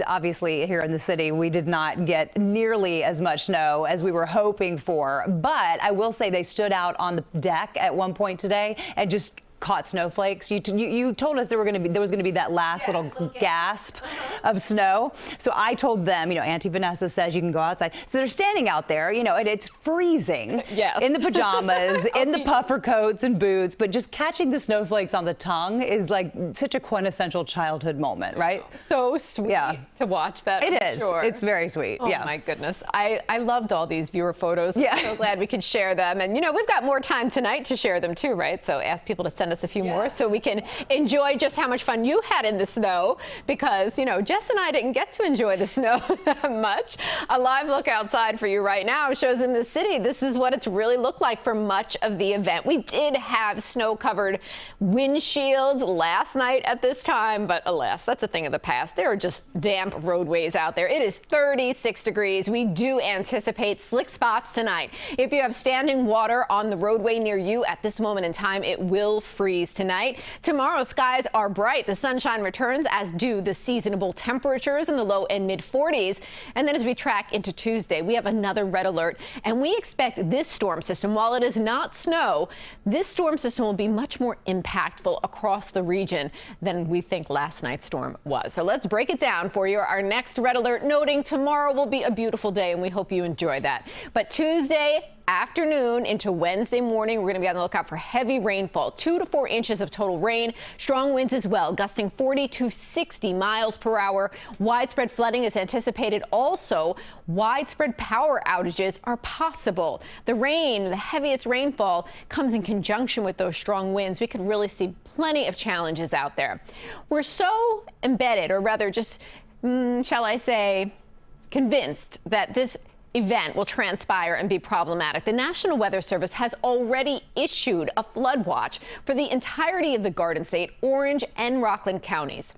Obviously, here in the city, we did not get nearly as much snow as we were hoping for. But I will say they stood out on the deck at one point today and just caught snowflakes. You told us there was going to be that last little gasp of snow. So I told them, Auntie Vanessa says you can go outside. So they're standing out there, and it's freezing in the pajamas, in the puffer coats and boots, but just catching the snowflakes on the tongue is like such a quintessential childhood moment, right? So sweet to watch that. It is. Sure. It's very sweet. Oh my goodness. I loved all these viewer photos. I'm so glad we could share them. And we've got more time tonight to share them too, right? So ask people to send us a few more so we can enjoy just how much fun you had in the snow, because Jess and I didn't get to enjoy the snow that much. A live look outside for you right now shows in the city this is what it's really looked like for much of the event. We did have snow-covered windshields last night at this time, but alas, that's a thing of the past. There are just damp roadways out there. It is 36 degrees. We do anticipate slick spots tonight. If you have standing water on the roadway near you at this moment in time, it will freeze tonight. Tomorrow, skies are bright. The sunshine returns, as do the seasonable temperatures in the low and mid 40s. And then as we track into Tuesday, we have another red alert, and we expect this storm system, while it is not snow, this storm system will be much more impactful across the region than we think last night's storm was. So let's break it down for you. Our next red alert noting tomorrow will be a beautiful day, and we hope you enjoy that. But Tuesday afternoon into Wednesday morning, we're going to be on the lookout for heavy rainfall, 2 to 4 inches of total rain, strong winds as well, gusting 40 to 60 miles per hour. Widespread flooding is anticipated. Also, widespread power outages are possible. The rain, the heaviest rainfall, comes in conjunction with those strong winds. We could really see plenty of challenges out there. We're so embedded, or rather just, shall I say, convinced that this event will transpire and be problematic. The National Weather Service has already issued a flood watch for the entirety of the Garden State, Orange, and Rockland counties,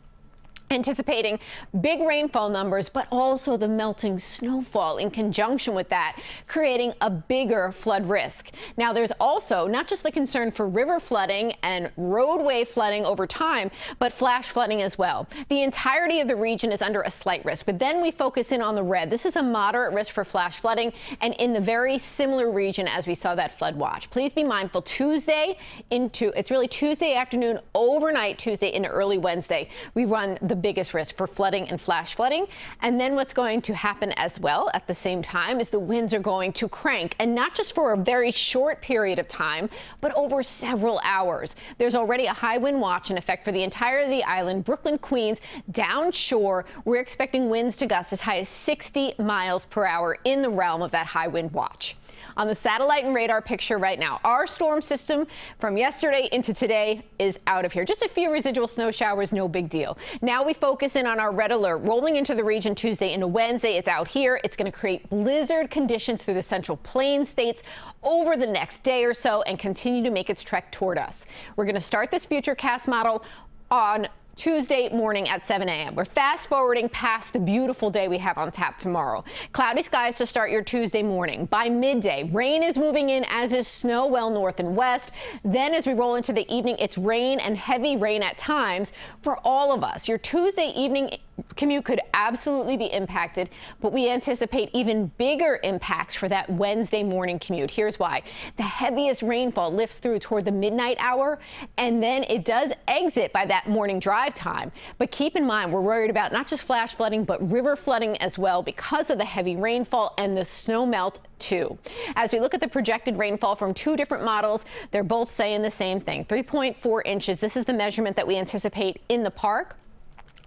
anticipating big rainfall numbers, but also the melting snowfall in conjunction with that, creating a bigger flood risk. Now, there's also not just the concern for river flooding and roadway flooding over time, but flash flooding as well. The entirety of the region is under a slight risk, but then we focus in on the red. This is a moderate risk for flash flooding, and in the very similar region as we saw that flood watch. Please be mindful, it's really Tuesday afternoon, overnight Tuesday into early Wednesday, we run the biggest risk for flooding and flash flooding. And then what's going to happen as well at the same time is the winds are going to crank, and not just for a very short period of time, but over several hours. There's already a high wind watch in effect for the entirety of the island, Brooklyn, Queens, down shore. We're expecting winds to gust as high as 60 miles per hour in the realm of that high wind watch. On the satellite and radar picture right now, our storm system from yesterday into today is out of here. Just a few residual snow showers, no big deal. Now we focus in on our red alert rolling into the region Tuesday into Wednesday. It's out here. It's going to create blizzard conditions through the Central Plains states over the next day or so and continue to make its trek toward us. We're going to start this futurecast model on Tuesday morning at 7 a.m. We're fast forwarding past the beautiful day we have on tap tomorrow. Cloudy skies to start your Tuesday morning. By midday, rain is moving in, as is snow well north and west. Then as we roll into the evening, it's rain and heavy rain at times for all of us. Your Tuesday evening commute could absolutely be impacted, but we anticipate even bigger impacts for that Wednesday morning commute. Here's why. The heaviest rainfall lifts through toward the midnight hour, and then it does exit by that morning drive time. But keep in mind, we're worried about not just flash flooding, but river flooding as well because of the heavy rainfall and the snow melt too. As we look at the projected rainfall from two different models, they're both saying the same thing, 3.4 inches. This is the measurement that we anticipate in the park.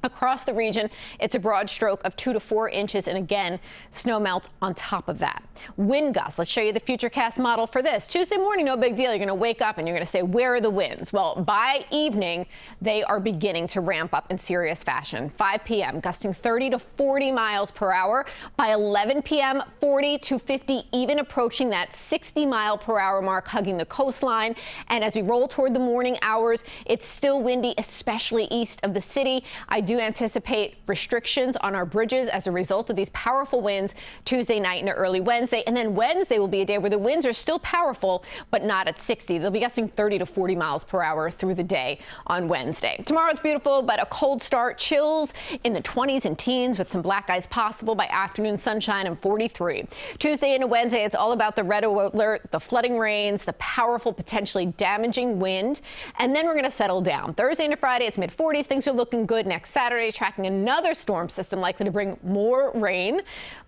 Across the region, it's a broad stroke of 2 to 4 inches, and again, snow melt on top of that. Wind gusts. Let's show you the futurecast model for this. Tuesday morning, no big deal. You're going to wake up and you're going to say, where are the winds? Well, by evening, they are beginning to ramp up in serious fashion. 5 p.m., gusting 30 to 40 miles per hour. By 11 p.m., 40 to 50, even approaching that 60 mile per hour mark, hugging the coastline. And as we roll toward the morning hours, it's still windy, especially east of the city. I do do anticipate restrictions on our bridges as a result of these powerful winds Tuesday night and early Wednesday. And then Wednesday will be a day where the winds are still powerful, but not at 60. They'll be gusting 30 to 40 miles per hour through the day on Wednesday. Tomorrow it's beautiful, but a cold start. Chills in the 20s and teens with some black ice possible by afternoon, sunshine and 43. Tuesday into Wednesday, it's all about the red alert, the flooding rains, the powerful, potentially damaging wind, and then we're going to settle down. Thursday into Friday, it's mid-40s. Things are looking good. Next Saturday, tracking another storm system likely to bring more rain.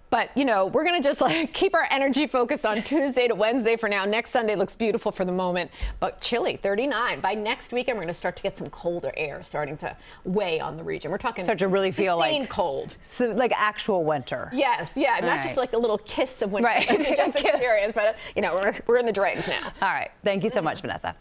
But, you know, we're going to just keep our energy focused on Tuesday to Wednesday for now. Next Sunday looks beautiful for the moment, but chilly, 39. By next weekend, we're going to start to get some colder air starting to weigh on the region. We're talking start to really feel like cold. So, like actual winter. Yes, yeah, not just like a little kiss of winter. Right. Like just experience, but, you know, we're in the dregs now. All right. Thank you so much, Vanessa.